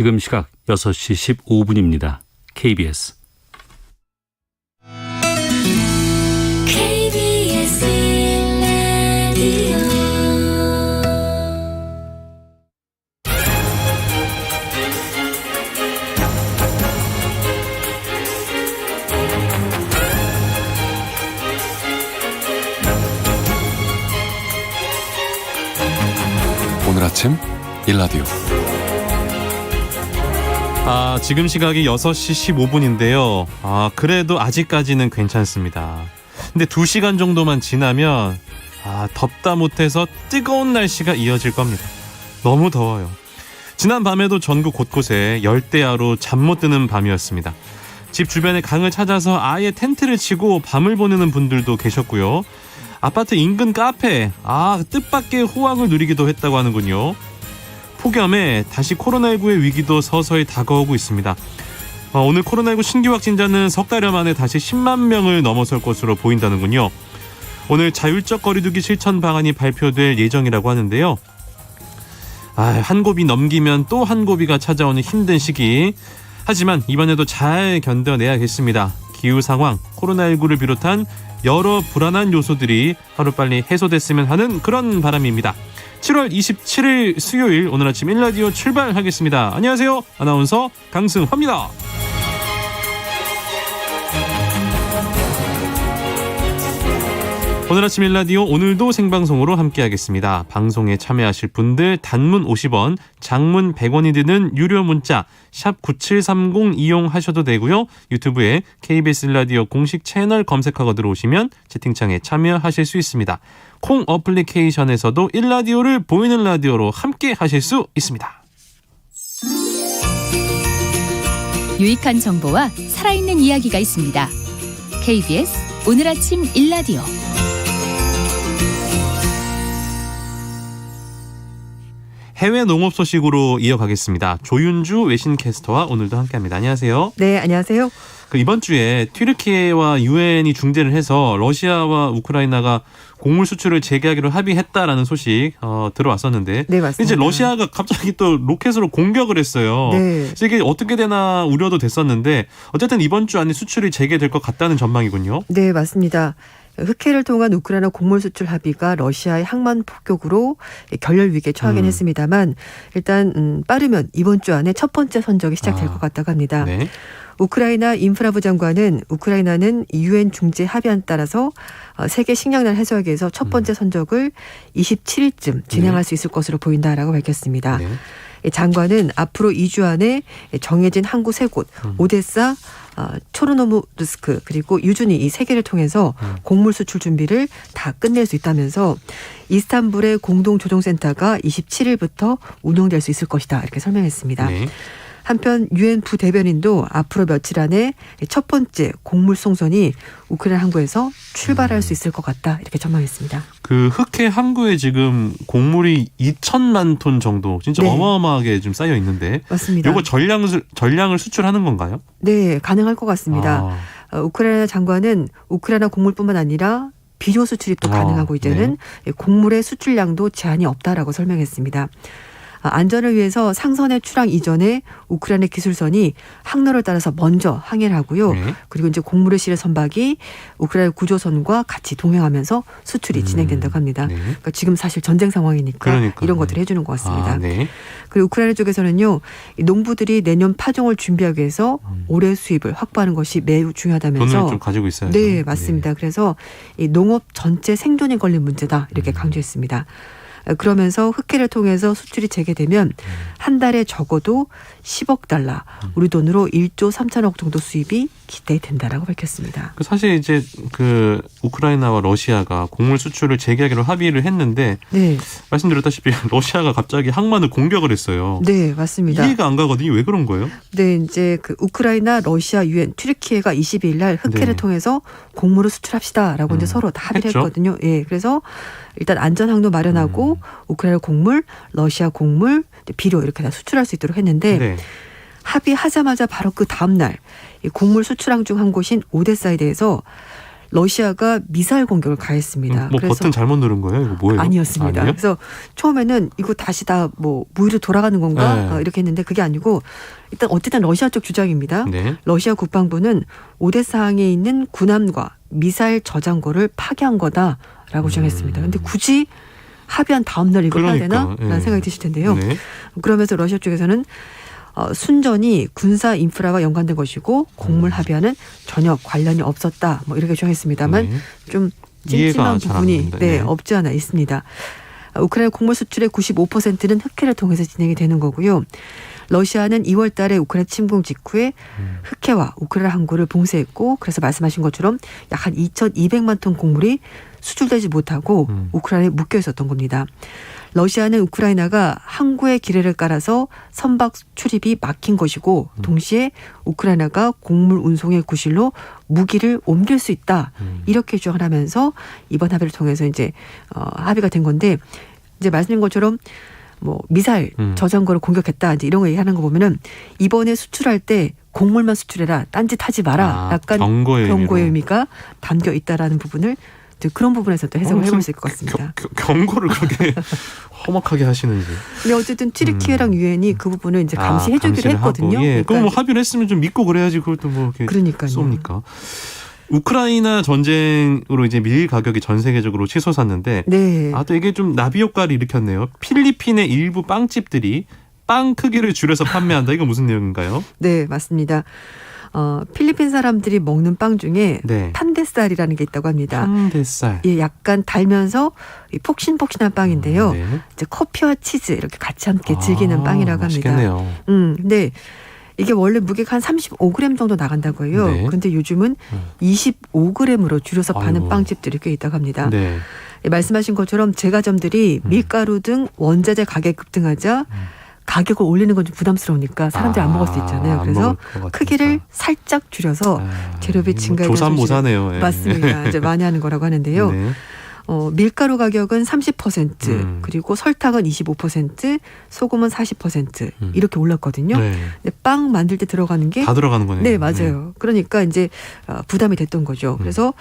지금 시각 6시 15분입니다. KBS. KBS 라디오 오늘 아침 일라디오. 지금 시각이 6시 15분인데요. 그래도 아직까지는 괜찮습니다. 근데 2시간 정도만 지나면 덥다 못해서 뜨거운 날씨가 이어질 겁니다. 너무 더워요. 지난 밤에도 전국 곳곳에 열대야로 잠 못 드는 밤이었습니다. 집 주변의 강을 찾아서 아예 텐트를 치고 밤을 보내는 분들도 계셨고요. 아파트 인근 카페, 뜻밖의 호황을 누리기도 했다고 하는군요. 폭염에 다시 코로나19의 위기도 서서히 다가오고 있습니다. 오늘 코로나19 신규 확진자는 석 달여 만에 다시 10만 명을 넘어설 것으로 보인다는군요. 오늘 자율적 거리두기 실천 방안이 발표될 예정이라고 하는데요. 한 고비 넘기면 또 한 고비가 찾아오는 힘든 시기. 하지만 이번에도 잘 견뎌내야겠습니다. 기후 상황, 코로나19를 비롯한 여러 불안한 요소들이 하루빨리 해소됐으면 하는 그런 바람입니다. 7월 27일 수요일 오늘 아침 1라디오 출발하겠습니다. 안녕하세요. 아나운서 강승화입니다. 오늘 아침 1라디오 오늘도 생방송으로 함께하겠습니다. 방송에 참여하실 분들 단문 50원, 장문 100원이 드는 유료 문자 샵 9730 이용하셔도 되고요. 유튜브에 KBS 라디오 공식 채널 검색하고 들어오시면 채팅창에 참여하실 수 있습니다. 콩 어플리케이션에서도 1라디오를 보이는 라디오로 함께 하실 수 있습니다. 유익한 정보와 살아있는 이야기가 있습니다. KBS 오늘 아침 1라디오. 해외 농업 소식으로 이어가겠습니다. 조윤주 외신캐스터와 오늘도 함께합니다. 안녕하세요. 네, 안녕하세요. 이번 주에 튀르키예와 유엔이 중재를 해서 러시아와 우크라이나가 곡물 수출을 재개하기로 합의했다라는 소식 들어왔었는데, 네, 맞습니다. 이제 러시아가 갑자기 또 로켓으로 공격을 했어요. 네. 그래서 이게 어떻게 되나 우려도 됐었는데 어쨌든 이번 주 안에 수출이 재개될 것 같다는 전망이군요. 네, 맞습니다. 흑해를 통한 우크라이나 곡물 수출 합의가 러시아의 항만 폭격으로 결렬 위기에 처하긴 했습니다만 일단 빠르면 이번 주 안에 첫 번째 선적이 시작될 것 같다고 합니다. 네. 우크라이나 인프라부 장관은 우크라이나는 유엔 중재 합의안에 따라서 세계 식량난 해소하기에서 첫 번째 선적을 27일쯤 진행할 수 있을 것으로 보인다라고 밝혔습니다. 네. 장관은 앞으로 2주 안에 정해진 항구 3곳, 오데사, 초르노무르스크 그리고 유주니 이 3개를 통해서 곡물 수출 준비를 다 끝낼 수 있다면서 이스탄불의 공동조정센터가 27일부터 운영될 수 있을 것이다 이렇게 설명했습니다. 네. 한편 유엔 부대변인도 앞으로 며칠 안에 첫 번째 곡물 송선이 우크라이나 항구에서 출발할 수 있을 것 같다 이렇게 전망했습니다. 그 흑해 항구에 지금 곡물이 2천만 톤 정도 진짜 네. 어마어마하게 좀 쌓여 있는데, 맞습니다. 이거 전량을 수출하는 건가요? 네, 가능할 것 같습니다. 우크라이나 장관은 우크라이나 곡물뿐만 아니라 비료 수출이 또 가능하고 이제는 곡물의 수출량도 제한이 없다라고 설명했습니다. 안전을 위해서 상선의 출항 이전에 우크라이나 기술선이 항로를 따라서 먼저 항해를 하고요. 네. 그리고 이제 곡물을 실은 선박이 우크라이나 구조선과 같이 동행하면서 수출이 진행된다고 합니다. 네. 그러니까 지금 사실 전쟁 상황이니까 그러니까요. 이런 것들을 해주는 것 같습니다. 네. 그리고 우크라이나 쪽에서는요, 이 농부들이 내년 파종을 준비하기 위해서 올해 수입을 확보하는 것이 매우 중요하다면서 돈을 좀 가지고 있어야죠. 네, 맞습니다. 그래서 이 농업 전체 생존에 걸린 문제다 이렇게 강조했습니다. 그러면서 흑해를 통해서 수출이 재개되면 한 달에 적어도 10억 달러, 우리 돈으로 1조 3천억 정도 수입이 기대된다라고 밝혔습니다. 사실 이제 그 우크라이나와 러시아가 곡물 수출을 재개하기로 합의를 했는데, 네, 말씀드렸다시피 러시아가 갑자기 항만을 공격을 했어요. 네, 맞습니다. 이해가 안 가거든요. 왜 그런 거예요? 네, 이제 그 우크라이나, 러시아, 유엔, 튀르키예가 22일 날 흑해를 네. 통해서 곡물을 수출합시다라고 이제 서로 다 합의를 했죠. 했거든요. 예, 그래서 일단 안전 항로 마련하고 우크라이나 곡물, 러시아 곡물, 비료 이렇게 다 수출할 수 있도록 했는데 네. 합의하자마자 바로 그 다음 날 이 곡물 수출항 중 한 곳인 오데사에 대해서 러시아가 미사일 공격을 가했습니다. 뭐 버튼 잘못 누른 거예요? 이거 뭐예요? 아니었습니다. 아니에요? 그래서 처음에는 이거 다시 다 뭐 무위로 돌아가는 건가 네. 이렇게 했는데 그게 아니고 일단 어쨌든 러시아 쪽 주장입니다. 네. 러시아 국방부는 오데사항에 있는 군함과 미사일 저장고를 파괴한 거다라고 주장했습니다. 그런데 굳이 합의한 다음 날 이거 해야 되나? 예. 라는 생각이 드실 텐데요. 네. 그러면서 러시아 쪽에서는 순전히 군사 인프라와 연관된 것이고 곡물 합의와는 전혀 관련이 없었다. 뭐 이렇게 주장했습니다만 네. 좀 이해가 찜찜한 잘안 부분이 됩니다. 네, 네. 없지 않아 있습니다. 우크라이나 곡물 수출의 95%는 흑해를 통해서 진행이 되는 거고요. 러시아는 2월 달에 우크라이나 침공 직후에 흑해와 우크라이나 항구를 봉쇄했고 그래서 말씀하신 것처럼 약 한 2,200만 톤 곡물이 수출되지 못하고 우크라이나에 묶여 있었던 겁니다. 러시아는 우크라이나가 항구에 기뢰를 깔아서 선박 출입이 막힌 것이고 동시에 우크라이나가 곡물 운송의 구실로 무기를 옮길 수 있다. 이렇게 주장을 하면서 이번 합의를 통해서 이제 합의가 된 건데 이제 말씀드린 것처럼 뭐 미사일 저장고를 공격했다 이제 이런 거 얘기하는 거 보면은 이번에 수출할 때 곡물만 수출해라 딴짓 하지 마라 약간 경고의 의미가 담겨 있다라는 부분을 그런 부분에서 또 해석을 해볼 수 있을 것 같습니다. 경고를 그렇게 험악하게 하시는지. 근데 어쨌든 튀르키예랑 유엔이 그 부분을 이제 감시해주기로 감시를 했거든요. 하고, 예. 그러니까 그럼 뭐 합의를 했으면 좀 믿고 그래야지 그걸 또 뭐 이렇게 그러니까요. 쏩니까? 우크라이나 전쟁으로 이제 밀 가격이 전 세계적으로 치솟았는데 네. 또 이게 좀 나비 효과를 일으켰네요. 필리핀의 일부 빵집들이 빵 크기를 줄여서 판매한다. 이거 무슨 내용인가요? 네, 맞습니다. 필리핀 사람들이 먹는 빵 중에 네. 판데살이라는 게 있다고 합니다. 판데살. 예, 약간 달면서 폭신폭신한 빵인데요. 네. 이제 커피와 치즈 이렇게 같이 함께 즐기는 빵이라고 합니다. 맛있겠네요. 근데 이게 원래 무게가 한 35g 정도 나간다고 해요. 네. 그런데 요즘은 25g으로 줄여서 파는 아이고. 빵집들이 꽤 있다고 합니다. 네. 예, 말씀하신 것처럼 제과점들이 밀가루 등 원자재 가격 급등하자 가격을 올리는 건 좀 부담스러우니까 사람들이 안 먹을 수 있잖아요. 안 그래서 먹을 것 같으니까. 크기를 살짝 줄여서 재료비 증가에 대한 조삼모사네요. 예. 맞습니다. 이제 많이 하는 거라고 하는데요. 네. 밀가루 가격은 30%, 그리고 설탕은 25%, 소금은 40% 이렇게 올랐거든요. 네. 근데 빵 만들 때 들어가는 게 다 들어가는 거네요. 네, 맞아요. 그러니까 이제 부담이 됐던 거죠. 그래서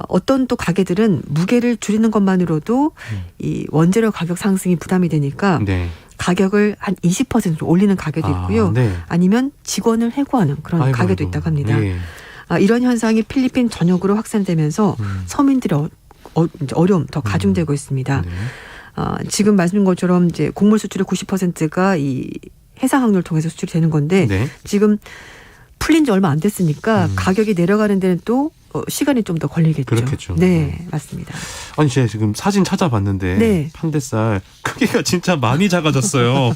어떤 또 가게들은 무게를 줄이는 것만으로도 이 원재료 가격 상승이 부담이 되니까 네. 가격을 한 20% 올리는 가게도 있고요. 네. 아니면 직원을 해고하는 그런 아이고, 가게도 아이고. 있다고 합니다. 예. 이런 현상이 필리핀 전역으로 확산되면서 서민들의 이제 어려움 더 가중되고 있습니다. 네. 지금 말씀드린 것처럼 이제 곡물 수출의 90%가 이 해상 항로를 통해서 수출이 되는 건데 네. 지금 풀린 지 얼마 안 됐으니까 가격이 내려가는 데는 또 시간이 좀 더 걸리겠죠. 그렇겠죠. 네, 맞습니다. 아니 제가 지금 사진 찾아봤는데 네. 판대살 크기가 진짜 많이 작아졌어요.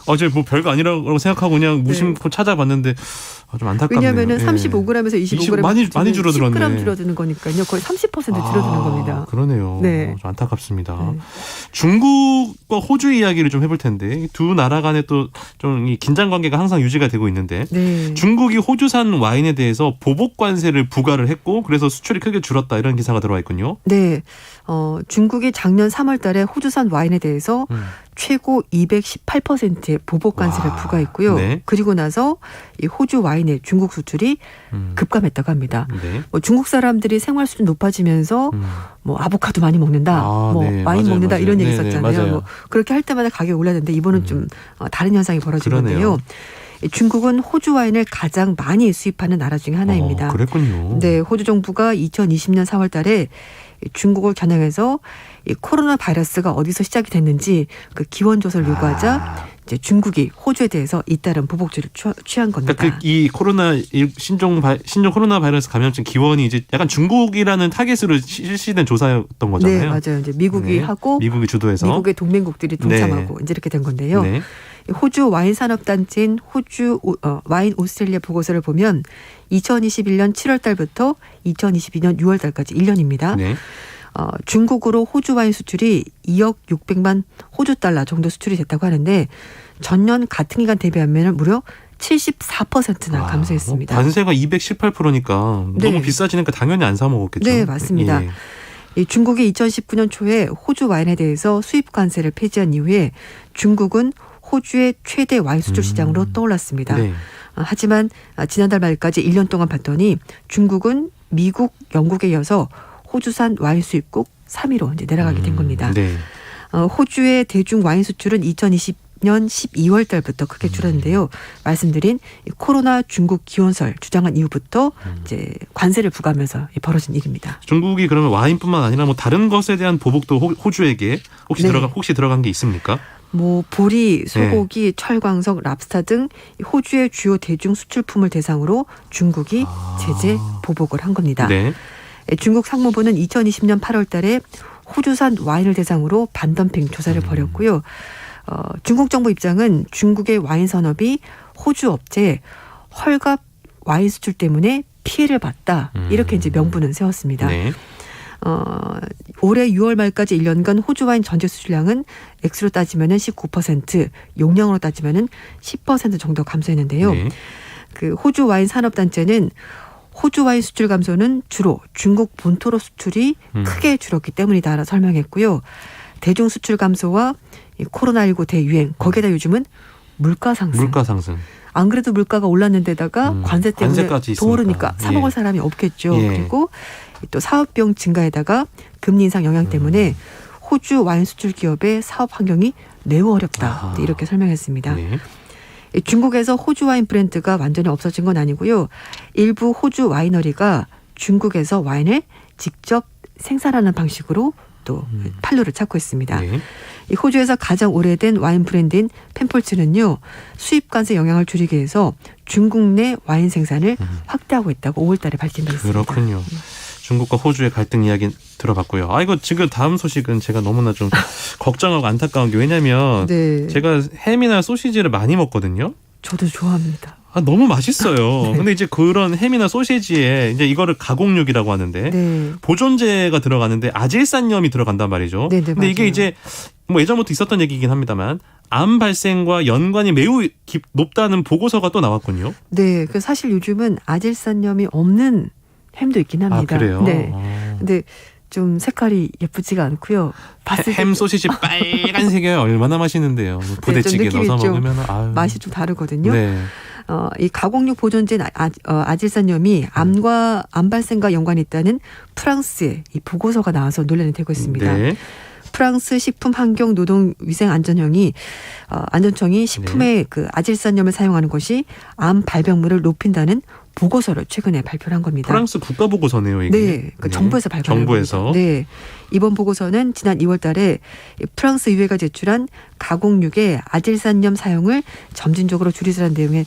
어제 뭐 별거 아니라고 생각하고 그냥 무심코 찾아봤는데 좀 안타깝네요. 왜냐하면은 예. 35g에서 25g 많이 줄어들었네. 10g 줄어드는 거니까요. 거의 30% 줄어드는 겁니다. 그러네요. 네. 좀 안타깝습니다. 네. 중국과 호주 이야기를 좀 해볼 텐데 두 나라 간에 또 좀 이 긴장 관계가 항상 유지가 되고 있는데 네. 중국이 호주산 와인에 대해서 보복 관세를 부과를 했고 그래서 수출이 크게 줄었다 이런 기사가 들어와 있군요. 네. 중국이 작년 3월 달에 호주산 와인에 대해서 최고 218%의 보복 관세를 와, 부과했고요. 네. 그리고 나서 이 호주 와인의 중국 수출이 급감했다고 합니다. 네. 뭐 중국 사람들이 생활 수준 높아지면서 뭐 아보카도 많이 먹는다, 뭐 네, 와인 맞아요, 먹는다 맞아요. 이런 얘기 네네, 있었잖아요. 맞아요. 뭐 그렇게 할 때마다 가격이 올랐는데 이번은 좀 다른 현상이 벌어진 그러네요. 건데요. 중국은 호주 와인을 가장 많이 수입하는 나라 중에 하나입니다. 그랬군요. 네, 호주 정부가 2020년 4월 달에 중국을 겨냥해서 이 코로나 바이러스가 어디서 시작이 됐는지 그 기원 조사를 요구하자 이제 중국이 호주에 대해서 잇따른 보복주를 취한 겁니다. 그러니까 이 코로나 신종 코로나 바이러스 감염증 기원이 이제 약간 중국이라는 타겟으로 실시된 조사였던 거잖아요. 네, 맞아요. 이제 미국이 네. 하고 미국이 주도해서 미국의 동맹국들이 동참하고 이제 이렇게 된 건데요. 네. 호주 와인 산업 단체인 호주 와인 오스트레일리아 보고서를 보면 2021년 7월 달부터 2022년 6월 달까지 1년입니다. 네. 중국으로 호주 와인 수출이 2억 600만 호주 달러 정도 수출이 됐다고 하는데 전년 같은 기간 대비하면 무려 74%나 감소했습니다. 관세가 218%니까 네. 너무 비싸지니까 당연히 안 사 먹었겠죠. 네, 맞습니다. 예. 이 중국이 2019년 초에 호주 와인에 대해서 수입 관세를 폐지한 이후에 중국은 호주의 최대 와인 수출 시장으로 떠올랐습니다. 네. 하지만 지난달 말까지 1년 동안 봤더니 중국은 미국, 영국에 이어서 호주산 와인 수입국 3위로 이제 내려가게 된 겁니다. 네. 호주의 대중 와인 수출은 2020년 12월 달부터 크게 줄었는데요. 말씀드린 이 코로나 중국 기원설 주장한 이후부터 이제 관세를 부과하면서 벌어진 일입니다. 중국이 그러면 와인뿐만 아니라 뭐 다른 것에 대한 보복도 호주에게 혹시 네. 들어간 게 있습니까? 뭐 보리, 소고기, 철광석, 랍스타 등 호주의 주요 대중 수출품을 대상으로 중국이 제재 보복을 한 겁니다. 네. 중국 상무부는 2020년 8월 달에 호주산 와인을 대상으로 반덤핑 조사를 벌였고요. 중국 정부 입장은 중국의 와인 산업이 호주 업체에 헐갑 와인 수출 때문에 피해를 봤다. 이렇게 이제 명분은 세웠습니다. 네. 올해 6월 말까지 1년간 호주 와인 전체 수출량은 액수로 따지면은 19%, 용량으로 따지면은 10% 정도 감소했는데요. 네. 그 호주 와인 산업단체는 호주 와인 수출 감소는 주로 중국 본토로 수출이 크게 줄었기 때문이다라 설명했고요. 대중 수출 감소와 이 코로나19 대유행, 거기에다 요즘은 물가 상승. 물가 상승. 안 그래도 물가가 올랐는데다가 관세 때문에 관세까지 더 오르니까 있으니까. 사 먹을 예. 사람이 없겠죠. 예. 그리고 또 사업 비용 증가에다가 금리 인상 영향 때문에 호주 와인 수출 기업의 사업 환경이 매우 어렵다. 아하. 이렇게 설명했습니다. 네. 중국에서 호주 와인 브랜드가 완전히 없어진 건 아니고요. 일부 호주 와이너리가 중국에서 와인을 직접 생산하는 방식으로 또 판로를 찾고 있습니다. 네. 이 호주에서 가장 오래된 와인 브랜드인 펜폴츠는요. 수입 관세 영향을 줄이기 위해서 중국 내 와인 생산을 확대하고 있다고 5월 달에 밝힌 바 있습니다. 그렇군요. 중국과 호주의 갈등 이야기 들어봤고요. 이거 지금 다음 소식은 제가 너무나 좀 걱정하고 안타까운 게 왜냐면 네. 제가 햄이나 소시지를 많이 먹거든요. 저도 좋아합니다. 너무 맛있어요. 네. 근데 이제 그런 햄이나 소시지에 이제 이거를 가공육이라고 하는데 네. 보존제가 들어가는데 아질산염이 들어간단 말이죠. 네, 네, 근데 이게 맞아요. 이제 뭐 예전부터 있었던 얘기이긴 합니다만 암 발생과 연관이 매우 높다는 보고서가 또 나왔군요. 네. 그 사실 요즘은 아질산염이 없는 햄도 있긴 합니다. 아, 그래요? 네. 근데 좀 색깔이 예쁘지가 않고요. 봤을 때 햄 소시지 빨간색이에요. 얼마나 맛있는데요. 부대찌개 느낌이 넣어서 좀 먹으면 아유. 맛이 좀 다르거든요. 네. 이 가공육 보존제인 아질산염이 암 발생과 연관이 있다는 프랑스의 이 보고서가 나와서 논란이 되고 있습니다. 네. 프랑스 식품환경노동위생안전청이 식품에 그 아질산염을 사용하는 것이 암 발병률을 높인다는 보고서를 최근에 발표를 한 겁니다. 프랑스 국가 보고서네요, 이게. 네, 그 정부에서 발표한 정부에서. 겁니다. 네, 이번 보고서는 지난 2월달에 프랑스 의회가 제출한 가공육의 아질산염 사용을 점진적으로 줄이자는 내용에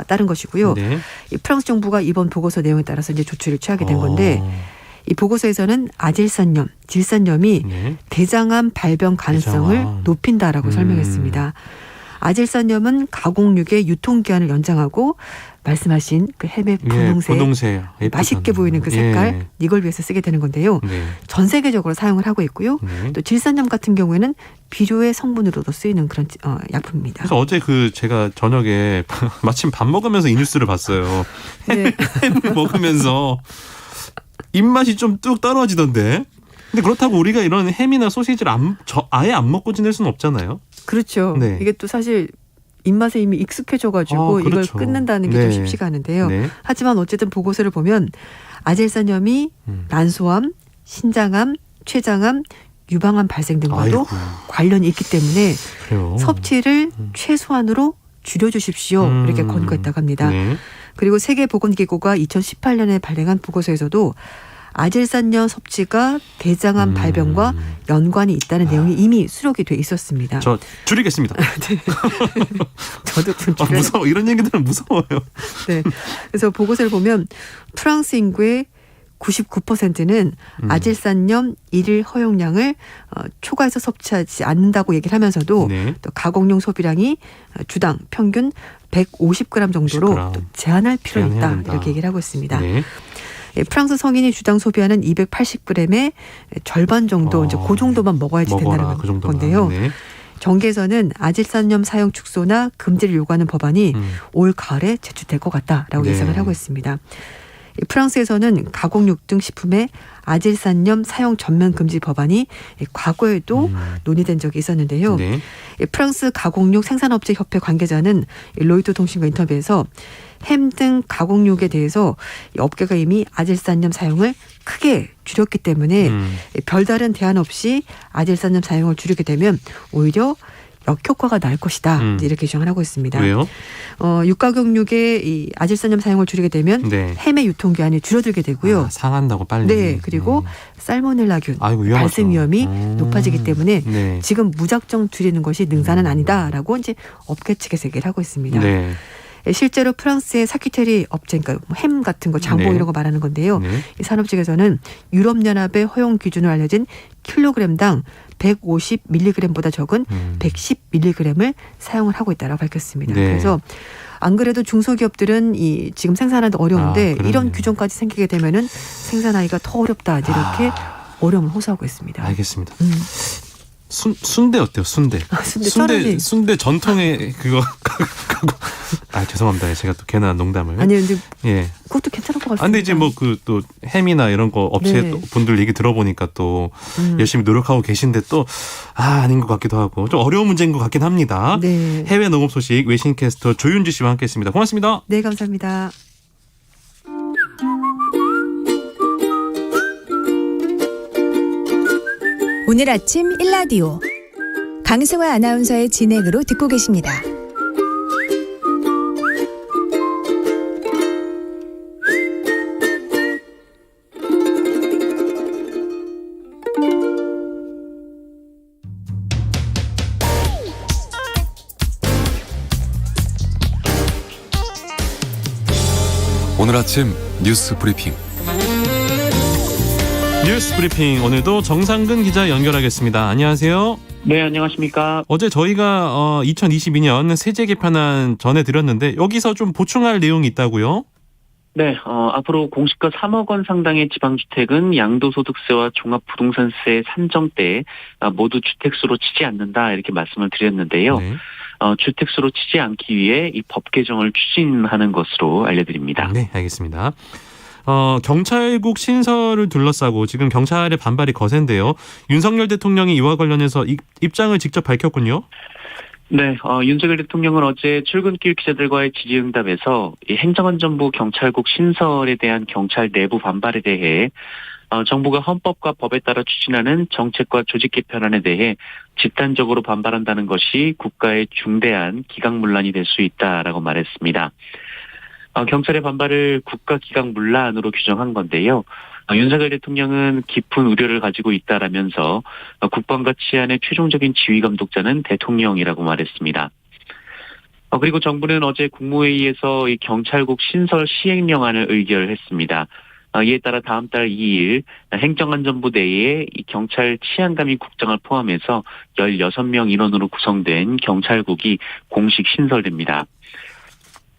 따른 것이고요. 네. 이 프랑스 정부가 이번 보고서 내용에 따라서 이제 조치를 취하게 된 건데 이 보고서에서는 아질산염, 질산염이 네. 대장암 발병 가능성을 대장암. 높인다라고 설명했습니다. 아질산염은 가공육의 유통기한을 연장하고 말씀하신 그 햄의 분홍색, 분홍색. 맛있게 보이는 그 색깔 이걸 위해서 쓰게 되는 건데요. 네. 전 세계적으로 사용을 하고 있고요. 네. 또 질산염 같은 경우에는 비료의 성분으로도 쓰이는 그런 약품입니다. 그래서 어제 제가 저녁에 마침 밥 먹으면서 이 뉴스를 봤어요. 네. 햄을 먹으면서 입맛이 좀 뚝 떨어지던데. 근데 그렇다고 우리가 이런 햄이나 소시지를 아예 안 먹고 지낼 수는 없잖아요. 그렇죠. 네. 이게 또 사실 입맛에 이미 익숙해져가지고 이걸 그렇죠. 끊는다는 게 네. 좀 쉽지가 않은데요. 네. 하지만 어쨌든 보고서를 보면 아질산염이 난소암, 신장암, 췌장암, 유방암 발생 등과도 아이고. 관련이 있기 때문에 그래요. 섭취를 최소한으로 줄여주십시오. 이렇게 권고했다고 합니다. 네. 그리고 세계보건기구가 2018년에 발행한 보고서에서도 아질산염 섭취가 대장암 발병과 연관이 있다는 내용이 이미 수록이 돼 있었습니다. 저 줄이겠습니다. 저도 좀 무서워. 이런 얘기들은 무서워요. 네. 그래서 보고서를 보면 프랑스 인구의 99%는 아질산염 일일 허용량을 초과해서 섭취하지 않는다고 얘기를 하면서도 네. 또 가공용 소비량이 주당 평균 150g 정도로 150g. 또 제한할 필요가 제한해야 있다. 된다. 이렇게 얘기를 하고 있습니다. 네. 예, 프랑스 성인이 주당 소비하는 280g의 절반 정도 이제 그 정도만 먹어야지 된다는 그 정도만. 건데요. 네. 정계에서는 아질산염 사용 축소나 금지를 요구하는 법안이 올 가을에 제출될 것 같다라고 네. 예상을 하고 있습니다. 프랑스에서는 가공육 등 식품에 아질산염 사용 전면 금지 법안이 과거에도 논의된 적이 있었는데요. 네. 프랑스 가공육 생산업체 협회 관계자는 로이터 통신과 인터뷰에서 햄 등 가공육에 대해서 업계가 이미 아질산염 사용을 크게 줄였기 때문에 별다른 대안 없이 아질산염 사용을 줄이게 되면 오히려 역효과가 날 것이다. 이렇게 주장을 하고 있습니다. 왜요? 육가공육의 이 아질산염 사용을 줄이게 되면 네. 햄의 유통기한이 줄어들게 되고요. 아, 상한다고 빨리. 네, 그리고 살모넬라균 아이고, 위험하죠. 발생 위험이 높아지기 때문에 네. 지금 무작정 줄이는 것이 능사는 아니다라고 이제 업계 측에서 얘기를 하고 있습니다. 네. 실제로 프랑스의 사키테리 업체, 그러니까 햄 같은 거, 장봉 네. 이런 거 말하는 건데요. 네. 이 산업 측에서는 유럽연합의 허용 기준으로 알려진 킬로그램당 150mg보다 적은 110mg을 사용을 하고 있다고 밝혔습니다. 네. 그래서 안 그래도 중소기업들은 이 지금 생산하는데 어려운데 그러네요. 이런 규정까지 생기게 되면은 생산하기가 더 어렵다 이렇게 어려움을 호소하고 있습니다. 알겠습니다. 순대 어때요? 순대. 순대 썰어지. 순대 전통의 그거. 아, 죄송합니다. 제가 또 괜한 농담을. 아니 근데 예. 그것도 괜찮을 것 같습니다. 근데 이제 뭐 그 또 햄이나 이런 거 업체 네. 또 분들 얘기 들어보니까 또 열심히 노력하고 계신데 또 아닌 것 같기도 하고 좀 어려운 문제인 것 같긴 합니다. 네. 해외 농업 소식 외신캐스터 조윤주 씨와 함께했습니다. 고맙습니다. 네, 감사합니다. 오늘 아침 일라디오 강승화 아나운서의 진행으로 듣고 계십니다. 오늘 아침 뉴스 브리핑. 뉴스 브리핑 오늘도 정상근 기자 연결하겠습니다. 안녕하세요. 네, 안녕하십니까. 어제 저희가 2022년 세제 개편안 전해드렸는데 여기서 좀 보충할 내용이 있다고요? 네, 앞으로 공시가 3억 원 상당의 지방주택은 양도소득세와 종합부동산세 산정 때 모두 주택수로 치지 않는다 이렇게 말씀을 드렸는데요. 네. 주택수로 치지 않기 위해 이 법 개정을 추진하는 것으로 알려드립니다. 네, 알겠습니다. 경찰국 신설을 둘러싸고 지금 경찰의 반발이 거센데요. 윤석열 대통령이 이와 관련해서 입장을 직접 밝혔군요. 네, 윤석열 대통령은 어제 출근길 기자들과의 질의응답에서 이 행정안전부 경찰국 신설에 대한 경찰 내부 반발에 대해 정부가 헌법과 법에 따라 추진하는 정책과 조직 개편안에 대해 집단적으로 반발한다는 것이 국가의 중대한 기강문란이 될 수 있다라고 말했습니다. 경찰의 반발을 국가기강문란으로 규정한 건데요. 윤석열 대통령은 깊은 우려를 가지고 있다라면서 국방과 치안의 최종적인 지휘 감독자는 대통령이라고 말했습니다. 그리고 정부는 어제 국무회의에서 이 경찰국 신설 시행령안을 의결했습니다. 이에 따라 다음 달 2일 행정안전부 내에 이 경찰 치안감위 국장을 포함해서 16명 인원으로 구성된 경찰국이 공식 신설됩니다.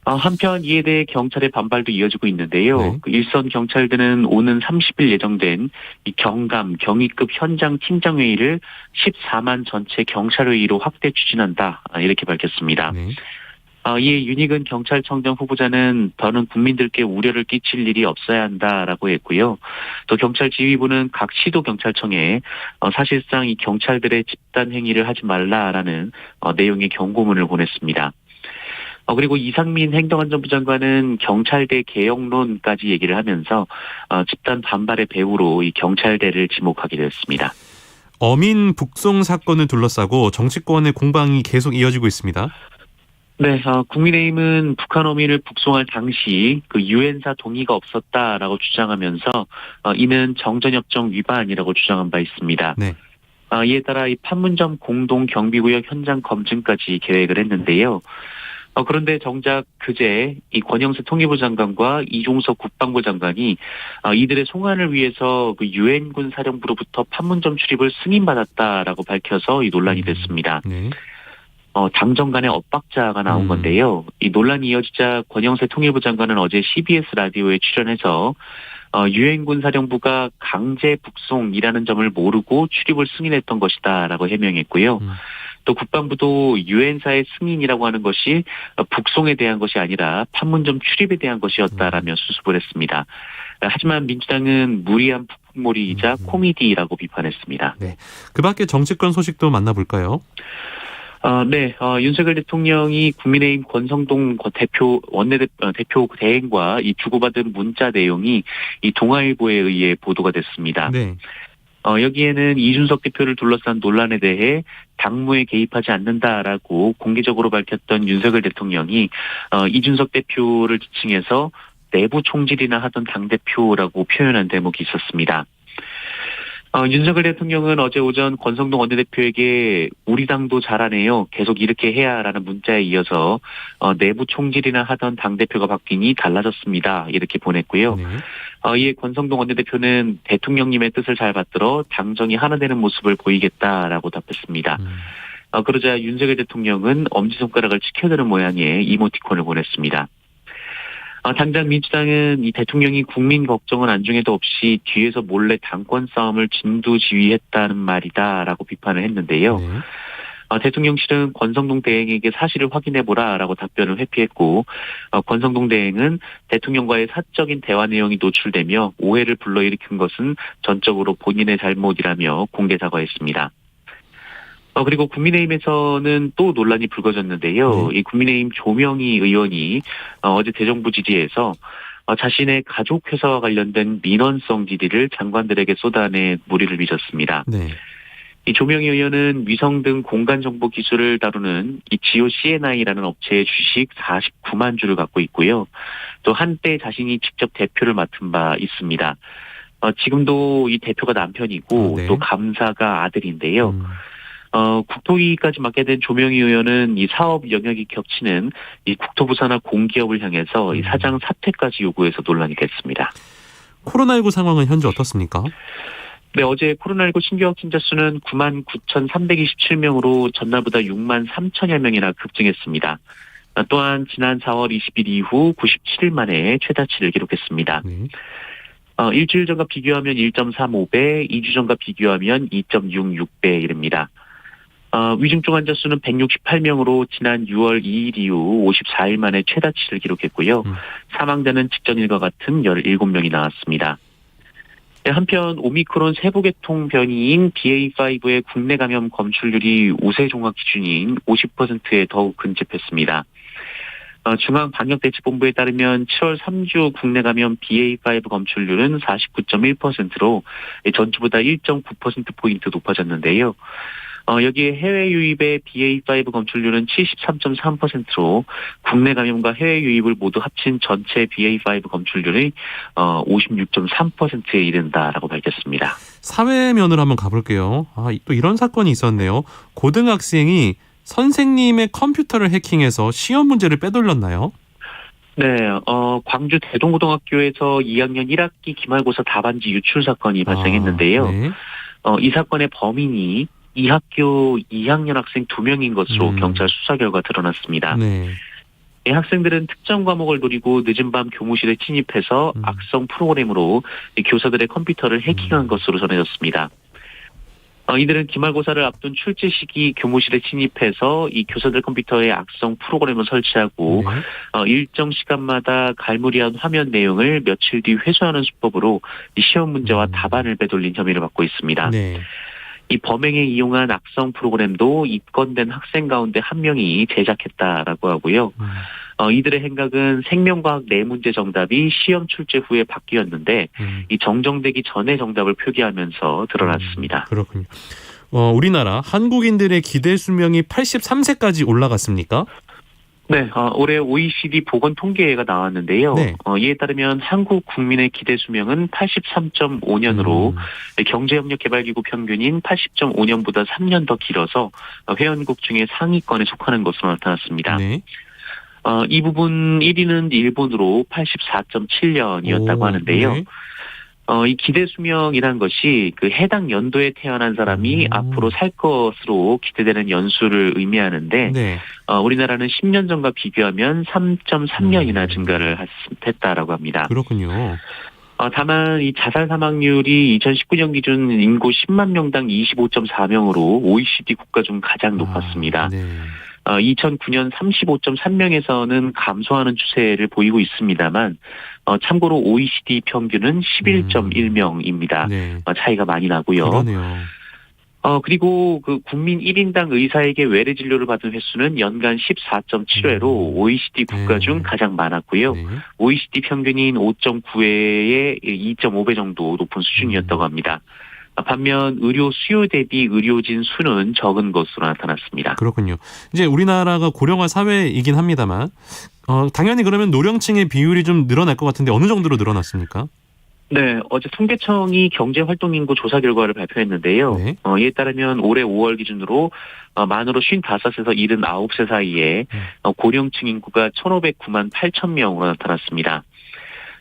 한편 이에 대해 경찰의 반발도 이어지고 있는데요. 네. 일선 경찰들은 오는 30일 예정된 이 경감, 경위급 현장 팀장회의를 14만 전체 경찰회의로 확대 추진한다 이렇게 밝혔습니다. 네. 이에 윤희근 경찰청장 후보자는 더는 국민들께 우려를 끼칠 일이 없어야 한다라고 했고요. 또 경찰 지휘부는 각 시도 경찰청에 사실상 이 경찰들의 집단 행위를 하지 말라라는 내용의 경고문을 보냈습니다. 그리고 이상민 행정안전부 장관은 경찰대 개혁론까지 얘기를 하면서 집단 반발의 배후로 이 경찰대를 지목하기도 했습니다. 어민 북송 사건을 둘러싸고 정치권의 공방이 계속 이어지고 있습니다. 네, 국민의힘은 북한 어민을 북송할 당시 그 유엔사 동의가 없었다라고 주장하면서 이는 정전협정 위반이라고 주장한 바 있습니다. 네. 이에 따라 이 판문점 공동 경비구역 현장 검증까지 계획을 했는데요. 그런데 정작 그제 이 권영세 통일부 장관과 이종석 국방부 장관이 이들의 송환을 위해서 그 유엔군 사령부로부터 판문점 출입을 승인받았다라고 밝혀서 이 논란이 됐습니다. 네. 당정 간의 엇박자가 나온 건데요. 이 논란이 이어지자 권영세 통일부 장관은 어제 CBS 라디오에 출연해서 유엔군 사령부가 강제 북송이라는 점을 모르고 출입을 승인했던 것이다라고 해명했고요. 또 국방부도 유엔사의 승인이라고 하는 것이 북송에 대한 것이 아니라 판문점 출입에 대한 것이었다라며 수습을 했습니다. 하지만 민주당은 무리한 폭풍몰이이자 코미디라고 비판했습니다. 네. 그 밖에 정치권 소식도 만나볼까요? 네, 윤석열 대통령이 국민의힘 권성동 대표 대행과 이 주고받은 문자 내용이 이 동아일보에 의해 보도가 됐습니다. 네. 여기에는 이준석 대표를 둘러싼 논란에 대해 당무에 개입하지 않는다라고 공개적으로 밝혔던 윤석열 대통령이 이준석 대표를 지칭해서 내부 총질이나 하던 당대표라고 표현한 대목이 있었습니다. 윤석열 대통령은 어제 오전 권성동 원내대표에게 우리 당도 잘하네요. 계속 이렇게 해야라는 문자에 이어서 내부 총질이나 하던 당대표가 바뀌니 달라졌습니다. 이렇게 보냈고요. 네. 이에 권성동 원내대표는 대통령님의 뜻을 잘 받들어 당정이 하나 되는 모습을 보이겠다라고 답했습니다. 그러자 윤석열 대통령은 엄지손가락을 치켜드는 모양의 이모티콘을 보냈습니다. 당장 민주당은 이 대통령이 국민 걱정은 안중에도 없이 뒤에서 몰래 당권 싸움을 진두지휘했다는 말이다라고 비판을 했는데요. 네. 대통령실은 권성동 대행에게 사실을 확인해보라라고 답변을 회피했고 권성동 대행은 대통령과의 사적인 대화 내용이 노출되며 오해를 불러일으킨 것은 전적으로 본인의 잘못이라며 공개 사과했습니다. 그리고 국민의힘에서는 또 논란이 불거졌는데요. 이 국민의힘 조명희 의원이 어제 대정부 질의에서 자신의 가족 회사와 관련된 민원성 질의를 장관들에게 쏟아내 물의를 빚었습니다. 네. 이 조명희 의원은 위성 등 공간 정보 기술을 다루는 이 지오 CNI라는 업체의 주식 49만 주를 갖고 있고요. 또 한때 자신이 직접 대표를 맡은 바 있습니다. 지금도 이 대표가 남편이고 네. 또 감사가 아들인데요. 국토위까지 맡게 된 조명희 의원은 이 사업 영역이 겹치는 이 국토부 산하 공기업을 향해서 이 사장 사퇴까지 요구해서 논란이 됐습니다. 코로나19 상황은 현재 어떻습니까? 네, 어제 코로나19 신규 확진자 수는 99,327명으로 전날보다 6만 3천여 명이나 급증했습니다. 또한 지난 4월 20일 이후 97일 만에 최다치를 기록했습니다. 네. 일주일 전과 비교하면 1.35배, 2주 전과 비교하면 2.66배에 이릅니다. 위중증 환자 수는 168명으로 지난 6월 2일 이후 54일 만에 최다치를 기록했고요. 사망자는 직전일과 같은 17명이 나왔습니다. 한편 오미크론 세부 계통 변이인 BA.5의 국내 감염 검출률이 우세 종합 기준인 50%에 더욱 근접했습니다. 중앙방역대책본부에 따르면 7월 3주 국내 감염 BA.5 검출률은 49.1%로 전주보다 1.9%포인트 높아졌는데요. 여기에 해외 유입의 BA.5 검출률은 73.3%로 국내 감염과 해외 유입을 모두 합친 전체 BA.5 검출률이 56.3%에 이른다라고 밝혔습니다. 사회면으로 한번 가볼게요. 또 이런 사건이 있었네요. 고등학생이 선생님의 컴퓨터를 해킹해서 시험 문제를 빼돌렸나요? 네, 광주 대동고등학교에서 2학년 1학기 기말고사 답안지 유출 사건이 발생했는데요. 네. 이 사건의 범인이 이 학교 2학년 학생 2명인 것으로 경찰 수사 결과 드러났습니다. 네. 이 학생들은 특정 과목을 노리고 늦은 밤 교무실에 침입해서 악성 프로그램으로 이 교사들의 컴퓨터를 해킹한 것으로 전해졌습니다. 이들은 기말고사를 앞둔 출제 시기 교무실에 침입해서 이 교사들 컴퓨터에 악성 프로그램을 설치하고 일정 시간마다 갈무리한 화면 내용을 며칠 뒤 회수하는 수법으로 이 시험 문제와 답안을 빼돌린 혐의를 받고 있습니다. 네. 이 범행에 이용한 악성 프로그램도 입건된 학생 가운데 한 명이 제작했다라고 하고요. 이들의 행각은 생명과학 네 문제 정답이 시험 출제 후에 바뀌었는데 이 정정되기 전에 정답을 표기하면서 드러났습니다. 그렇군요. 우리나라 한국인들의 기대 수명이 83세까지 올라갔습니까? 네, 올해 OECD 보건 통계가 나왔는데요. 네. 이에 따르면 한국 국민의 기대 수명은 83.5년으로 경제협력개발기구 평균인 80.5년보다 3년 더 길어서 회원국 중에 상위권에 속하는 것으로 나타났습니다. 네. 이 부분 1위는 일본으로 84.7년이었다고 하는데요. 네. 이 기대 수명이란 것이 그 해당 연도에 태어난 사람이 앞으로 살 것으로 기대되는 연수를 의미하는데 네. 우리나라는 10년 전과 비교하면 3.3년이나 증가를 했다라고 합니다. 그렇군요. 다만 이 자살 사망률이 2019년 기준 인구 10만 명당 25.4명으로 OECD 국가 중 가장 높았습니다. 네. 2009년 35.3명에서는 감소하는 추세를 보이고 있습니다만 참고로 OECD 평균은 11.1명입니다. 네. 차이가 많이 나고요. 그러네요. 그리고 그 국민 1인당 의사에게 외래 진료를 받은 횟수는 연간 14.7회로 OECD 국가 중 가장 많았고요. 네. OECD 평균인 5.9회에 2.5배 정도 높은 수준이었다고 합니다. 반면 의료 수요 대비 의료진 수는 적은 것으로 나타났습니다. 그렇군요. 이제 우리나라가 고령화 사회이긴 합니다만 당연히 그러면 노령층의 비율이 좀 늘어날 것 같은데 어느 정도로 늘어났습니까? 네, 어제 통계청이 경제활동인구 조사 결과를 발표했는데요. 네. 이에 따르면 올해 5월 기준으로 만으로 55에서 79세 사이에 고령층 인구가 1,509만 8천 명으로 나타났습니다.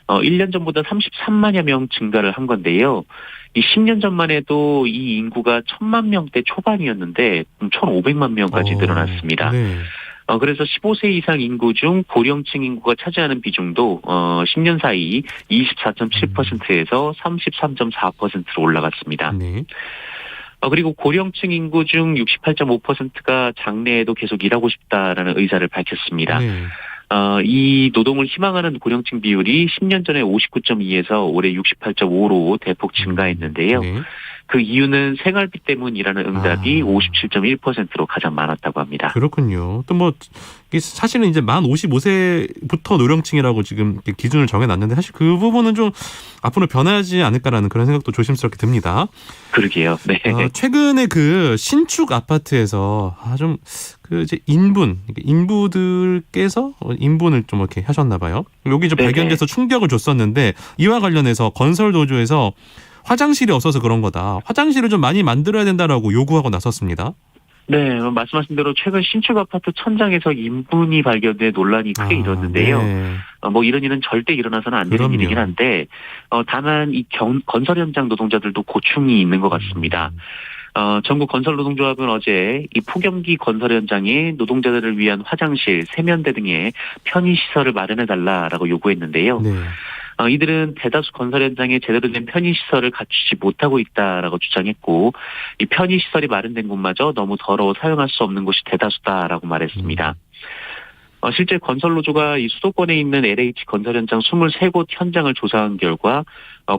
1년 전보다 33만여 명 증가를 한 건데요. 이 10년 전만 해도 이 인구가 1,000만 명대 초반이었는데 1,500만 명까지 늘어났습니다. 네. 그래서 15세 이상 인구 중 고령층 인구가 차지하는 비중도 10년 사이 24.7%에서 33.4%로 올라갔습니다. 네. 그리고 고령층 인구 중 68.5%가 장래에도 계속 일하고 싶다라는 의사를 밝혔습니다. 네. 이 노동을 희망하는 고령층 비율이 10년 전에 59.2에서 올해 68.5로 대폭 증가했는데요. 네. 그 이유는 생활비 때문이라는 응답이 57.1%로 가장 많았다고 합니다. 그렇군요. 또 뭐 사실은 이제 만 55세부터 노령층이라고 지금 기준을 정해놨는데 사실 그 부분은 좀 앞으로 변하지 않을까라는 그런 생각도 조심스럽게 듭니다. 그러게요. 네. 최근에 그 신축 아파트에서 좀 그 이제 인부들께서 인분을 좀 이렇게 하셨나 봐요. 여기 좀 네네. 발견돼서 충격을 줬었는데 이와 관련해서 건설 노조에서 화장실이 없어서 그런 거다. 화장실을 좀 많이 만들어야 된다라고 요구하고 나섰습니다. 네, 말씀하신 대로 최근 신축 아파트 천장에서 인분이 발견돼 논란이 크게 일었는데요. 네. 뭐 이런 일은 절대 일어나서는 안 되는 그럼요. 일이긴 한데, 다만 이 건설 현장 노동자들도 고충이 있는 것 같습니다. 전국 건설노동조합은 어제 이 폭염기 건설 현장에 노동자들을 위한 화장실, 세면대 등의 편의시설을 마련해달라라고 요구했는데요. 네. 이들은 대다수 건설 현장에 제대로 된 편의시설을 갖추지 못하고 있다라고 주장했고, 이 편의시설이 마련된 곳마저 너무 더러워 사용할 수 없는 곳이 대다수다라고 말했습니다. 실제 건설노조가 이 수도권에 있는 LH 건설 현장 23곳 현장을 조사한 결과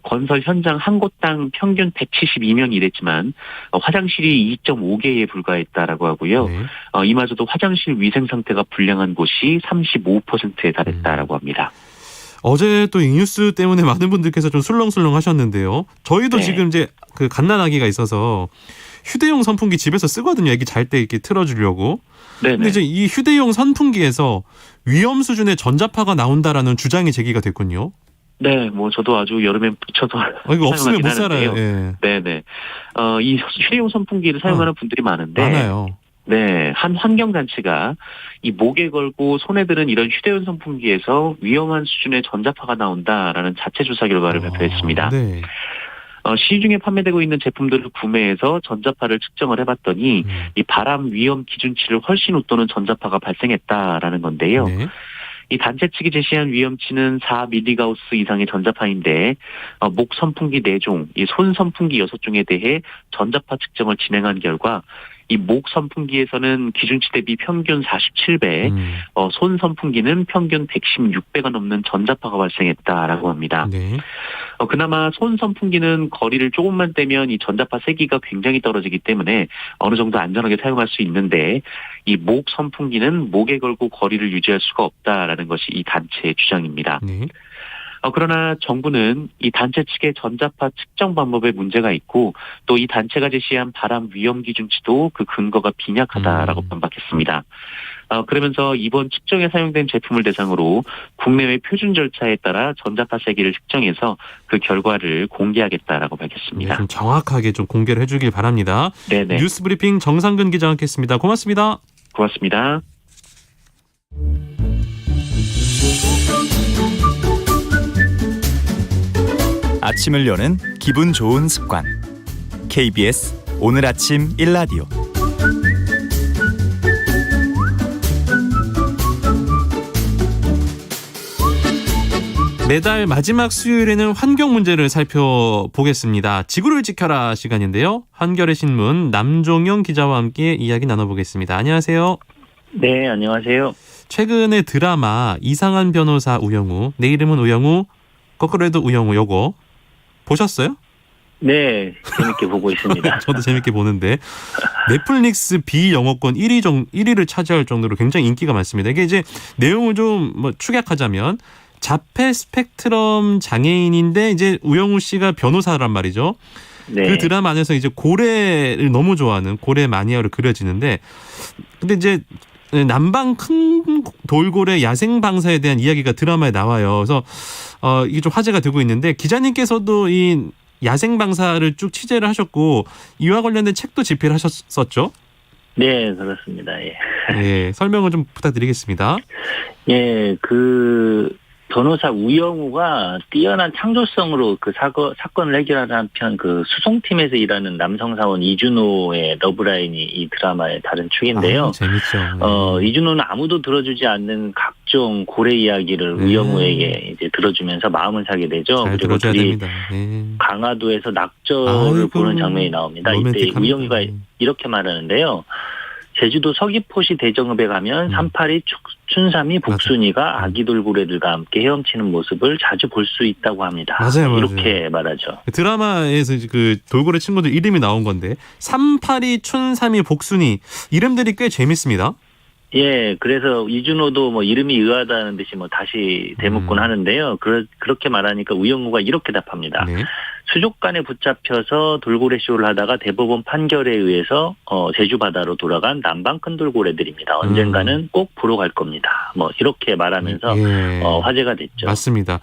건설 현장 한 곳당 평균 172명이 일했지만 화장실이 2.5개에 불과했다라고 하고요. 네. 이마저도 화장실 위생 상태가 불량한 곳이 35%에 달했다라고 합니다. 어제 또 이 뉴스 때문에 많은 분들께서 좀 술렁술렁 하셨는데요. 저희도 네. 지금 이제 그 갓난아기가 있어서 휴대용 선풍기 집에서 쓰거든요. 애기 잘 때 이렇게 틀어주려고. 네네. 근데 이제 이 휴대용 선풍기에서 위험 수준의 전자파가 나온다라는 주장이 제기가 됐군요. 네, 뭐 저도 아주 여름에 붙여서 이거 없으면 못 사용하긴 살아요. 하는데요. 예. 네네. 이 휴대용 선풍기를 사용하는 분들이 많은데, 많아요. 네, 한 환경단체가 이 목에 걸고 손에 드는 이런 휴대용 선풍기에서 위험한 수준의 전자파가 나온다라는 자체 조사 결과를 발표했습니다. 네. 시중에 판매되고 있는 제품들을 구매해서 전자파를 측정을 해봤더니 이 바람 위험 기준치를 훨씬 웃도는 전자파가 발생했다라는 건데요. 네. 이 단체 측이 제시한 위험치는 4mgauss 이상의 전자파인데 목 선풍기 4종, 이 손 선풍기 6종에 대해 전자파 측정을 진행한 결과 이 목 선풍기에서는 기준치 대비 평균 47배, 손 선풍기는 평균 116배가 넘는 전자파가 발생했다라고 합니다. 네. 그나마 손 선풍기는 거리를 조금만 떼면 이 전자파 세기가 굉장히 떨어지기 때문에 어느 정도 안전하게 사용할 수 있는데 이 목 선풍기는 목에 걸고 거리를 유지할 수가 없다라는 것이 이 단체의 주장입니다. 네. 그러나 정부는 이 단체 측의 전자파 측정 방법에 문제가 있고 또 이 단체가 제시한 바람 위험 기준치도 그 근거가 빈약하다라고 반박했습니다. 그러면서 이번 측정에 사용된 제품을 대상으로 국내외 표준 절차에 따라 전자파 세기를 측정해서 그 결과를 공개하겠다라고 네, 밝혔습니다. 좀 정확하게 좀 공개를 해주길 바랍니다. 네네. 뉴스 브리핑 정상근 기자와 함께했습니다. 고맙습니다. 고맙습니다. 아침을 여는 기분 좋은 습관. KBS 오늘 아침 1라디오. 매달 마지막 수요일에는 환경 문제를 살펴보겠습니다. 지구를 지켜라 시간인데요. 한겨레 신문 남종영 기자와 함께 이야기 나눠보겠습니다. 안녕하세요. 네, 안녕하세요. 최근에 드라마 이상한 변호사 우영우, 내 이름은 우영우, 거꾸로 해도 우영우 요거 보셨어요? 네, 재밌게 보고 있습니다. 저도 재밌게 보는데 넷플릭스 비영어권 1위를 차지할 정도로 굉장히 인기가 많습니다. 이게 이제 내용을 좀 뭐 축약하자면 자폐 스펙트럼 장애인인데 이제 우영우 씨가 변호사란 말이죠. 네. 그 드라마 안에서 이제 고래를 너무 좋아하는 고래 마니아로 그려지는데 근데 이제 남방 큰 돌고래 야생 방사에 대한 이야기가 드라마에 나와요. 그래서 이게 좀 화제가 되고 있는데 기자님께서도 이 야생 방사를 쭉 취재를 하셨고 이와 관련된 책도 집필을 하셨었죠? 네, 그렇습니다. 예. 예, 설명을 좀 부탁드리겠습니다. 예, 그 변호사 우영우가 뛰어난 창조성으로 그 사건을 해결하는 한편 그 수송팀에서 일하는 남성 사원 이준호의 러브라인이 이 드라마의 다른 축인데요. 아, 재밌죠. 이준호는 아무도 들어주지 않는 각종 고래 이야기를 우영우에게 이제 들어주면서 마음을 사게 되죠. 잘 그리고 들어줘야 둘이 됩니다. 예. 강화도에서 낙저를 아이고, 보는 장면이 나옵니다. 이때 로맨틱합니다. 우영우가 이렇게 말하는데요. 제주도 서귀포시 대정읍에 가면 산파리, 춘삼이, 복순이가 아기 돌고래들과 함께 헤엄치는 모습을 자주 볼 수 있다고 합니다. 맞아요. 이렇게 말하죠. 드라마에서 그 돌고래 친구들 이름이 나온 건데 삼파리, 춘삼이, 복순이 이름들이 꽤 재밌습니다. 예, 그래서 이준호도 뭐 이름이 의아하다는 듯이 뭐 다시 되묻곤 하는데요. 그렇게 말하니까 우영우가 이렇게 답합니다. 네. 수족관에 붙잡혀서 돌고래 쇼를 하다가 대법원 판결에 의해서 제주 바다로 돌아간 남방 큰 돌고래들입니다. 언젠가는 꼭 보러 갈 겁니다. 뭐 이렇게 말하면서 예. 화제가 됐죠. 맞습니다.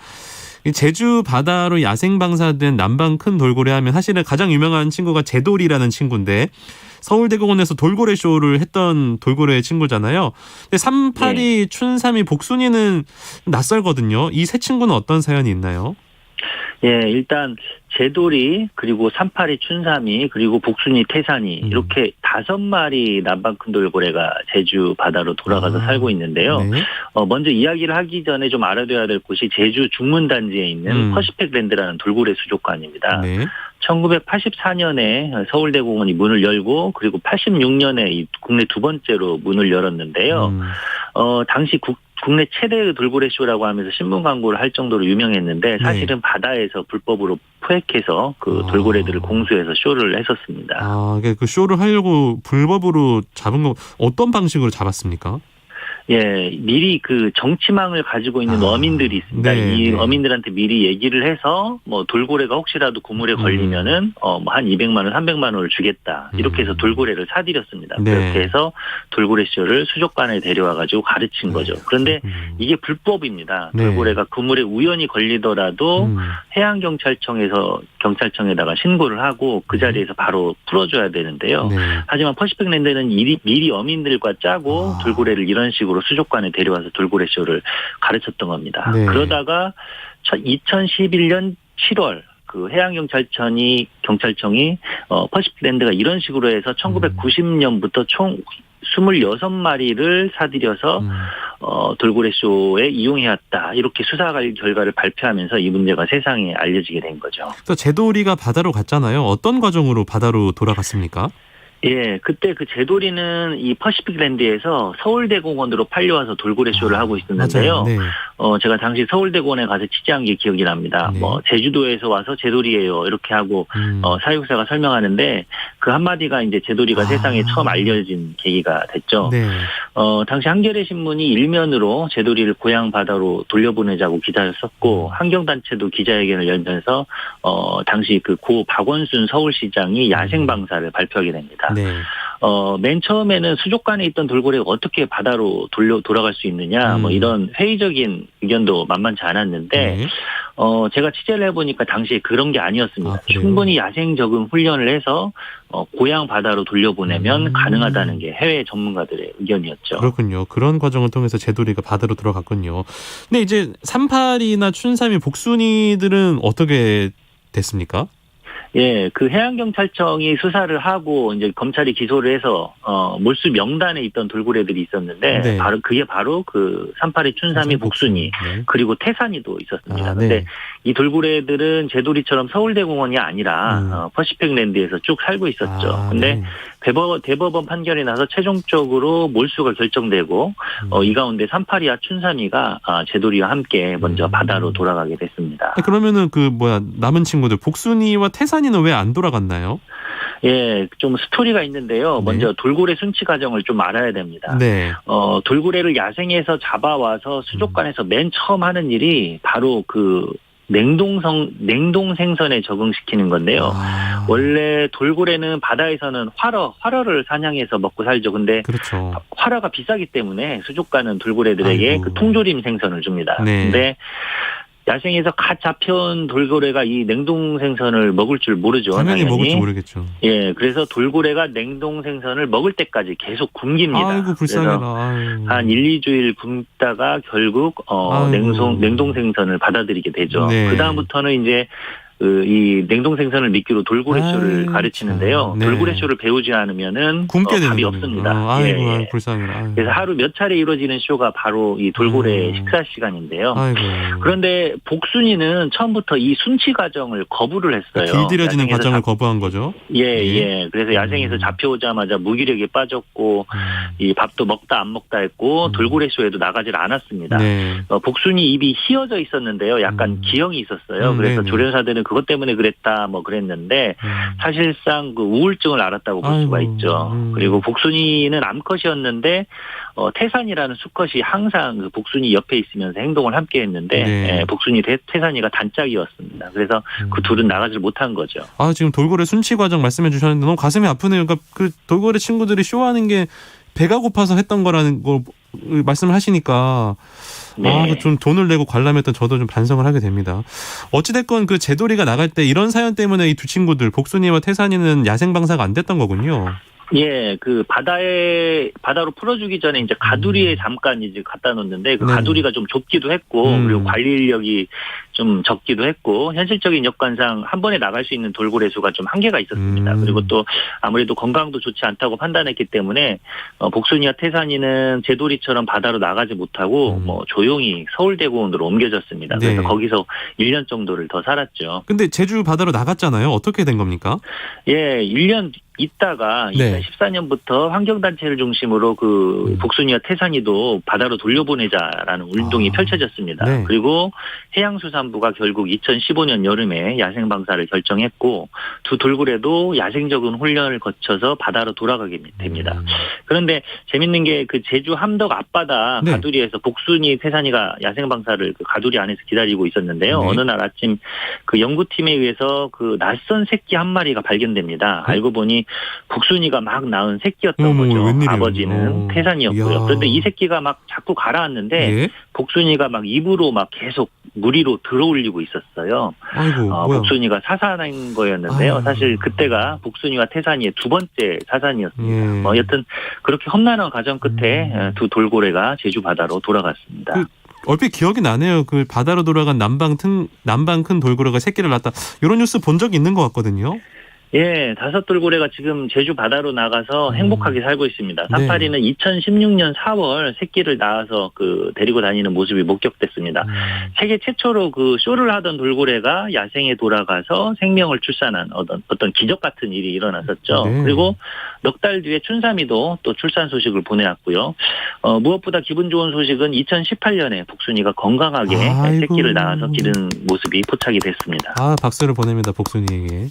이 제주 바다로 야생 방사된 남방 큰 돌고래 하면 사실은 가장 유명한 친구가 제돌이라는 친구인데 서울대공원에서 돌고래 쇼를 했던 돌고래 친구잖아요. 근데 삼파리, 춘삼이, 복순이는 낯설거든요. 이 세 친구는 어떤 사연이 있나요? 예, 일단 제돌이 그리고 삼파리, 춘삼이 그리고 복순이, 태산이 이렇게 5마리 남방 큰 돌고래가 제주 바다로 돌아가서 살고 있는데요. 네. 먼저 이야기를 하기 전에 좀 알아둬야 될 곳이 제주 중문단지에 있는 퍼시픽랜드라는 돌고래 수족관입니다. 네. 1984년에 서울대공원이 문을 열고 그리고 86년에 이 국내 두 번째로 문을 열었는데요. 당시 국내 최대의 돌고래 쇼라고 하면서 신문 광고를 할 정도로 유명했는데 사실은 바다에서 불법으로 포획해서 그 돌고래들을 공수해서 쇼를 했었습니다. 아, 그 쇼를 하려고 불법으로 잡은 거 어떤 방식으로 잡았습니까? 예, 미리 그 정치망을 가지고 있는 어민들이 있습니다. 네, 이 네. 어민들한테 미리 얘기를 해서 뭐 돌고래가 혹시라도 그물에 걸리면은 뭐 한 200만 원, 300만 원을 주겠다. 이렇게 해서 돌고래를 사들였습니다. 네. 그렇게 해서 돌고래 쇼를 수족관에 데려와 가지고 가르친 거죠. 그런데 이게 불법입니다. 네. 돌고래가 그물에 우연히 걸리더라도 경찰청에다가 신고를 하고 그 자리에서 바로 풀어줘야 되는데요. 네. 하지만 퍼시픽랜드는 미리 어민들과 짜고 돌고래를 이런 식으로 수족관에 데려와서 돌고래 쇼를 가르쳤던 겁니다. 네. 그러다가 2011년 7월 그 해양경찰청이 퍼시픽랜드가 이런 식으로 해서 1990년부터 총 26마리를 사들여서 돌고래 쇼에 이용해왔다. 이렇게 수사 결과를 발표하면서 이 문제가 세상에 알려지게 된 거죠. 또 제돌이가 바다로 갔잖아요. 어떤 과정으로 바다로 돌아갔습니까? 예, 그때 그 제돌이는 이 퍼시픽랜드에서 서울대공원으로 팔려와서 돌고래 쇼를 하고 있었는데요. 맞아요. 네. 제가 당시 서울대공원에 가서 취재한 게 기억이 납니다. 네. 뭐 제주도에서 와서 제돌이에요 이렇게 하고 사육사가 설명하는데 그 한마디가 이제 제돌이가 세상에 처음 알려진 계기가 됐죠. 네. 당시 한겨레 신문이 일면으로 제돌이를 고향 바다로 돌려보내자고 기사를 썼고 환경단체도 기자회견을 열면서 당시 그 고 박원순 서울시장이 야생 방사를 발표하게 됩니다. 네. 맨 처음에는 수족관에 있던 돌고래가 어떻게 바다로 돌아갈 수 있느냐, 뭐 이런 회의적인 의견도 만만치 않았는데, 네. 제가 취재를 해보니까 당시에 그런 게 아니었습니다. 아, 그래요? 충분히 야생 적응 훈련을 해서, 고향 바다로 돌려보내면 가능하다는 게 해외 전문가들의 의견이었죠. 그렇군요. 그런 과정을 통해서 제돌이가 바다로 들어갔군요. 근데 이제 삼파리나 춘삼이, 복순이들은 어떻게 됐습니까? 예, 그 해양경찰청이 수사를 하고 이제 검찰이 기소를 해서 몰수 명단에 있던 돌고래들이 있었는데 네. 그게 바로 그 382 춘삼이 복순이 네. 그리고 태산이도 있었습니다. 아, 근데 네. 이 돌고래들은 제도리처럼 서울대공원이 아니라 퍼시픽랜드에서 쭉 살고 있었죠. 아, 근데 네. 대법원 판결이 나서 최종적으로 몰수가 결정되고 이 가운데 382와 춘삼이가 제도리와 함께 먼저 바다로 돌아가게 됐습니다. 그러면은 남은 친구들 복순이와 태산이는 왜 안 돌아갔나요? 예, 좀 스토리가 있는데요. 네. 먼저 돌고래 순치 과정을 좀 알아야 됩니다. 네. 돌고래를 야생에서 잡아와서 수족관에서 맨 처음 하는 일이 바로 그 냉동 생선에 적응시키는 건데요. 아. 원래 돌고래는 바다에서는 화러를 사냥해서 먹고 살죠. 근데 그렇죠. 화러가 비싸기 때문에 수족관은 돌고래들에게 아이고. 그 통조림 생선을 줍니다. 네. 근데 야생에서 갓 잡혀온 돌고래가 이 냉동 생선을 먹을 줄 모르죠. 당연히 먹을 줄 모르겠죠. 예, 그래서 돌고래가 냉동 생선을 먹을 때까지 계속 굶깁니다. 아이고 불쌍해라. 그래서 아이고. 한 1, 2주일 굶다가 결국 아이고. 냉동 생선을 받아들이게 되죠. 네. 그 다음부터는 이제 이 냉동 생선을 미끼로 돌고래 쇼를 아이고, 가르치는데요. 참. 네. 돌고래 쇼를 배우지 않으면은 굶게 되는 답이 거군요. 없습니다. 아이고, 예, 예. 아이고 불쌍해라. 아이고. 그래서 하루 몇 차례 이루어지는 쇼가 바로 이 돌고래 식사 시간인데요. 아이고. 그런데 복순이는 처음부터 이 순치 과정을 거부를 했어요. 길들여지는 야생에서 과정을 거부한 거죠. 예. 그래서 야생에서 잡혀오자마자 무기력에 빠졌고 이 밥도 먹다 안 먹다 했고 돌고래 쇼에도 나가질 않았습니다. 네. 복순이 입이 휘어져 있었는데요. 약간 기형이 있었어요. 그래서 네네. 조련사들은 그것 때문에 그랬다 뭐 그랬는데 사실상 그 우울증을 앓았다고 볼 수가 아이고. 있죠. 그리고 복순이는 암컷이었는데 태산이라는 수컷이 항상 그 복순이 옆에 있으면서 행동을 함께 했는데 네. 복순이 태산이가 단짝이었습니다. 그래서 그 둘은 나가질 못한 거죠. 아 지금 돌고래 순치 과정 말씀해 주셨는데 너무 가슴이 아프네요. 그러니까 그 돌고래 친구들이 쇼하는 게 배가 고파서 했던 거라는 거 말씀을 하시니까 네. 좀 돈을 내고 관람했던 저도 좀 반성을 하게 됩니다. 어찌됐건 그 제돌이가 나갈 때 이런 사연 때문에 이 두 친구들 복순이와 태산이는 야생 방사가 안 됐던 거군요. 예, 그 바다로 풀어주기 전에 이제 가두리에 잠깐 이제 갖다 놓는데 그 네. 가두리가 좀 좁기도 했고 그리고 관리 인력이 좀 적기도 했고 현실적인 여건상 한 번에 나갈 수 있는 돌고래 수가 좀 한계가 있었습니다. 그리고 또 아무래도 건강도 좋지 않다고 판단했기 때문에 복순이와 태산이는 제돌이처럼 바다로 나가지 못하고 뭐 조용히 서울대공원으로 옮겨졌습니다. 그래서 네. 거기서 1년 정도를 더 살았죠. 근데 제주 바다로 나갔잖아요. 어떻게 된 겁니까? 예, 1년 있다가 네. 2014년부터 환경단체를 중심으로 그 복순이와 태산이도 바다로 돌려보내자라는 운동이 펼쳐졌습니다. 네. 그리고 해양수산부가 결국 2015년 여름에 야생방사를 결정했고 두 돌고래도 야생적인 훈련을 거쳐서 바다로 돌아가게 됩니다. 그런데 재밌는 게 그 제주 함덕 앞바다 네. 가두리에서 복순이 태산이가 야생방사를 그 가두리 안에서 기다리고 있었는데요. 네. 어느 날 아침 그 연구팀에 의해서 그 낯선 새끼 한 마리가 발견됩니다. 알고 보니 복순이가 막 낳은 새끼였던 어머, 거죠. 웬일이에요? 아버지는 태산이었고요. 이야. 그런데 이 새끼가 막 자꾸 가라앉는데 예? 복순이가 막 입으로 막 계속 무리로 들어올리고 있었어요. 아이고 뭐야? 복순이가 사산한 거였는데요. 아유. 사실 그때가 복순이와 태산이의 두 번째 사산이었습니다. 예. 여튼 그렇게 험난한 과정 끝에 두 돌고래가 제주 바다로 돌아갔습니다. 얼핏 기억이 나네요. 그 바다로 돌아간 남방 큰 돌고래가 새끼를 낳았다. 이런 뉴스 본 적이 있는 것 같거든요. 예, 다섯 돌고래가 지금 제주 바다로 나가서 행복하게 살고 있습니다. 네. 382는 2016년 4월 새끼를 낳아서 그 데리고 다니는 모습이 목격됐습니다. 세계 최초로 그 쇼를 하던 돌고래가 야생에 돌아가서 생명을 출산한 어떤 기적 같은 일이 일어났었죠. 네. 그리고 넉 달 뒤에 춘삼이도 또 출산 소식을 보내왔고요. 무엇보다 기분 좋은 소식은 2018년에 복순이가 건강하게 아이고. 새끼를 낳아서 기른 모습이 포착이 됐습니다. 아 박수를 보냅니다. 복순이에게.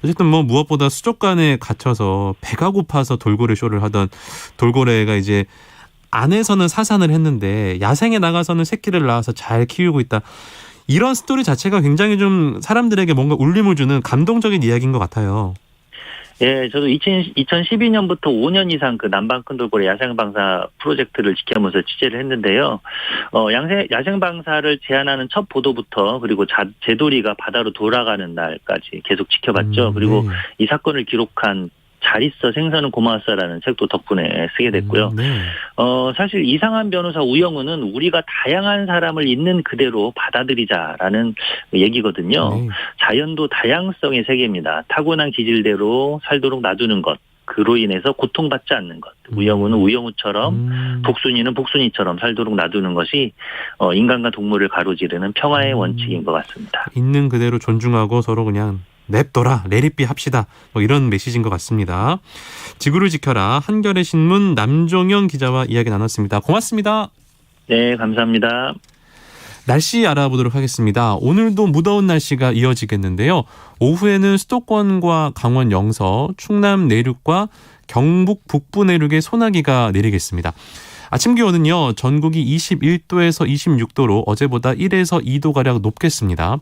어쨌든 뭐 무엇보다 수족관에 갇혀서 배가 고파서 돌고래 쇼를 하던 돌고래가 이제 안에서는 사산을 했는데 야생에 나가서는 새끼를 낳아서 잘 키우고 있다. 이런 스토리 자체가 굉장히 좀 사람들에게 뭔가 울림을 주는 감동적인 이야기인 것 같아요. 예, 저도 2012년부터 5년 이상 그 남방 큰 돌고래 야생방사 프로젝트를 지켜보면서 취재를 했는데요. 야생방사를 제한하는 첫 보도부터 그리고 제돌이가 바다로 돌아가는 날까지 계속 지켜봤죠. 그리고 네. 이 사건을 기록한 잘 있어 생선은 고마웠어라는 책도 덕분에 쓰게 됐고요. 네. 사실 이상한 변호사 우영우는 우리가 다양한 사람을 있는 그대로 받아들이자라는 얘기거든요. 네. 자연도 다양성의 세계입니다. 타고난 기질대로 살도록 놔두는 것. 그로 인해서 고통받지 않는 것. 우영우는 우영우처럼 복순이는 복순이처럼 살도록 놔두는 것이 인간과 동물을 가로지르는 평화의 원칙인 것 같습니다. 있는 그대로 존중하고 서로 그냥 냅둬라, 레리비 합시다. 뭐 이런 메시지인 것 같습니다. 지구를 지켜라. 한겨레 신문 남종영 기자와 이야기 나눴습니다. 고맙습니다. 네, 감사합니다. 날씨 알아보도록 하겠습니다. 오늘도 무더운 날씨가 이어지겠는데요. 오후에는 수도권과 강원 영서, 충남 내륙과 경북 북부 내륙에 소나기가 내리겠습니다. 아침 기온은요. 전국이 21도에서 26도로 어제보다 1에서 2도가량 높겠습니다.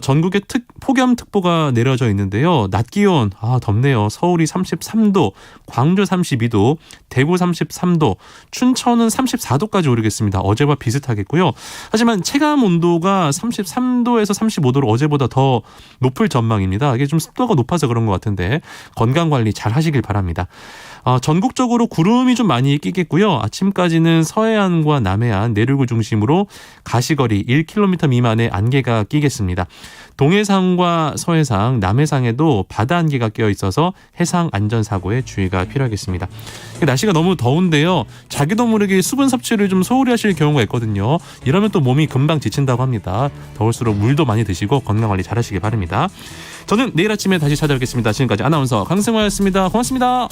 전국에 폭염특보가 내려져 있는데요. 낮 기온 덥네요. 서울이 33도, 광주 32도, 대구 33도, 춘천은 34도까지 오르겠습니다. 어제와 비슷하겠고요. 하지만 체감 온도가 33도에서 35도로 어제보다 더 높을 전망입니다. 이게 좀 습도가 높아서 그런 것 같은데 건강관리 잘 하시길 바랍니다. 전국적으로 구름이 좀 많이 끼겠고요. 아침까지는 서해안과 남해안, 내륙을 중심으로 가시거리 1km 미만의 안개가 끼겠습니다. 동해상과 서해상, 남해상에도 바다 안개가 끼어 있어서 해상 안전사고에 주의가 필요하겠습니다. 날씨가 너무 더운데요. 자기도 모르게 수분 섭취를 좀 소홀히 하실 경우가 있거든요. 이러면 또 몸이 금방 지친다고 합니다. 더울수록 물도 많이 드시고 건강관리 잘 하시길 바랍니다. 저는 내일 아침에 다시 찾아뵙겠습니다. 지금까지 아나운서 강승화였습니다. 고맙습니다.